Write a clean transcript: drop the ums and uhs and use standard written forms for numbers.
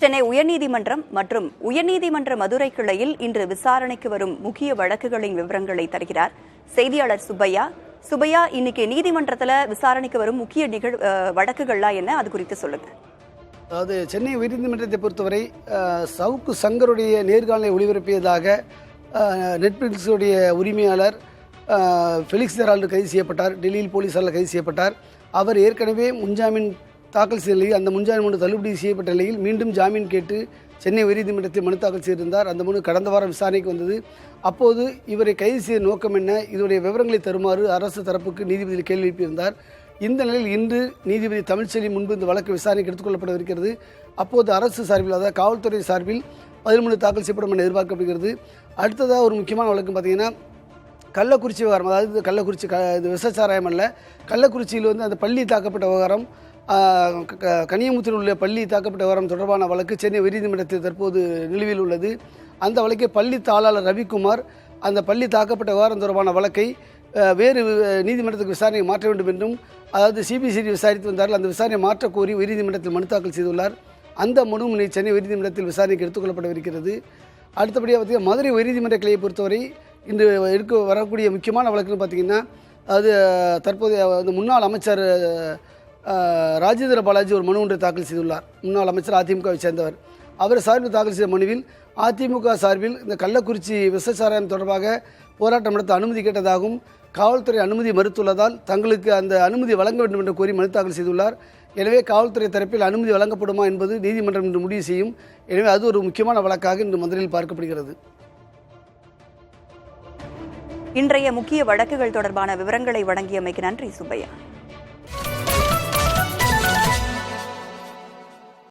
சென்னை உயர்நீதிமன்றம் மற்றும் உயர்நீதிமன்ற மதுரை கிளையில் இன்று விசாரணைக்கு வரும் முக்கிய வழக்குகளின் விவரங்களை தருகிறார் செய்தியாளர் சுப்பையா. சுப்பையா, இன்னைக்கு நீதிமன்றத்தில் விசாரணைக்கு வரும் முக்கிய வழக்குகள்லாம் என்ன, அது குறித்து சொல்லுங்க. அதாவது சென்னை உயர்நீதிமன்றத்தை பொறுத்தவரை சவுக்கு சங்கருடைய நேர்காணலை ஒளிபரப்பியதாக நெட்ஃபிளிக்ஸுடைய உரிமையாளர் ஃபெலிக்ஸ் ஜெரால்டு கைது செய்யப்பட்டார். டெல்லியில் போலீசாரால் கைது செய்யப்பட்டார். அவர் ஏற்கனவே முன்ஜாமீன் தாக்கல் செய்த நிலையில் அந்த முன்ஜாமீன் மனு தள்ளுபடி செய்யப்பட்ட நிலையில் மீண்டும் ஜாமீன் கேட்டு சென்னை உயர்நீதிமன்றத்தில் மனு தாக்கல் செய்திருந்தார். அந்த மனு கடந்த வாரம் விசாரணைக்கு வந்தது. அப்போது இவரை கைது செய்த நோக்கம் என்ன, இதனுடைய விவரங்களை தருமாறு அரசு தரப்புக்கு நீதிபதி கேள்வி எழுப்பியிருந்தார். இந்த நிலையில் இன்று நீதிபதி தமிழ்ச்செல்வி முன்பு இந்த வழக்கு விசாரணைக்கு எடுத்துக்கொள்ளப்படவிருக்கிறது. அப்போது அரசு சார்பில், அதாவது காவல்துறை சார்பில் பதில் மனு தாக்கல் செய்யப்படும் என எதிர்பார்க்கப்படுகிறது. அடுத்ததாக ஒரு முக்கியமான வழக்கு பார்த்தீங்கன்னா கள்ளக்குறிச்சி விவகாரம். அதாவது கள்ளக்குறிச்சி இது விசச்சாராயம் அல்ல, கள்ளக்குறிச்சியில் அந்த பள்ளி தாக்கப்பட்ட விவகாரம், கனியமுத்தில் உள்ள பள்ளி தாக்கப்பட்ட விவகாரம் தொடர்பான வழக்கு சென்னை உயர்நீதிமன்றத்தில் தற்போது நிலுவையில் உள்ளது. அந்த வழக்கை பள்ளி தாளாளர் ரவிக்குமார் அந்த பள்ளி தாக்கப்பட்ட விவகாரம் தொடர்பான வழக்கை வேறு நீதிமன்றத்துக்கு விசாரணை மாற்ற வேண்டும் என்றும், அதாவது சிபிசிஐடி விசாரித்து வந்தார்கள், அந்த விசாரணை மாற்றக் கோரி உயர்நீதிமன்றத்தில் மனு தாக்கல் செய்துள்ளார். அந்த மனு சென்னை உயர்நீதிமன்றத்தில் விசாரணைக்கு எடுத்துக்கொள்ளப்படவிருக்கிறது. அடுத்தபடியாக பார்த்தீங்கன்னா மதுரை உயர்நீதிமன்ற கிளையை பொறுத்தவரை இன்று வரக்கூடிய முக்கியமான வழக்குன்னு பார்த்தீங்கன்னா, அது தற்போதைய முன்னாள் அமைச்சர் ராஜேந்திர பாலாஜி ஒரு மனு ஒன்றை தாக்கல் செய்துள்ளார். முன்னாள் அமைச்சர் அதிமுகவை சேர்ந்தவர். அவர் சார்பில் தாக்கல் செய்த மனுவில் அதிமுக சார்பில் இந்த கள்ளக்குறிச்சி விசச்சாராயம் தொடர்பாக போராட்டம் நடத்த அனுமதி கேட்டதாகவும், காவல்துறை அனுமதி மறுத்துள்ளதால் தங்களுக்கு அந்த அனுமதி வழங்க வேண்டும் என்று கோரி மனு தாக்கல் செய்துள்ளார். எனவே காவல்துறை தரப்பில் அனுமதி வழங்கப்படுமா என்பது நீதிமன்றம் இன்று முடிவு செய்யும். எனவே அது ஒரு முக்கியமான வழக்காக இன்று மதுரையில் பார்க்கப்படுகிறது. இன்றைய முக்கிய வழக்குகள் தொடர்பான விவரங்களை வழங்கியமைக்கு நன்றி சுப்பையா.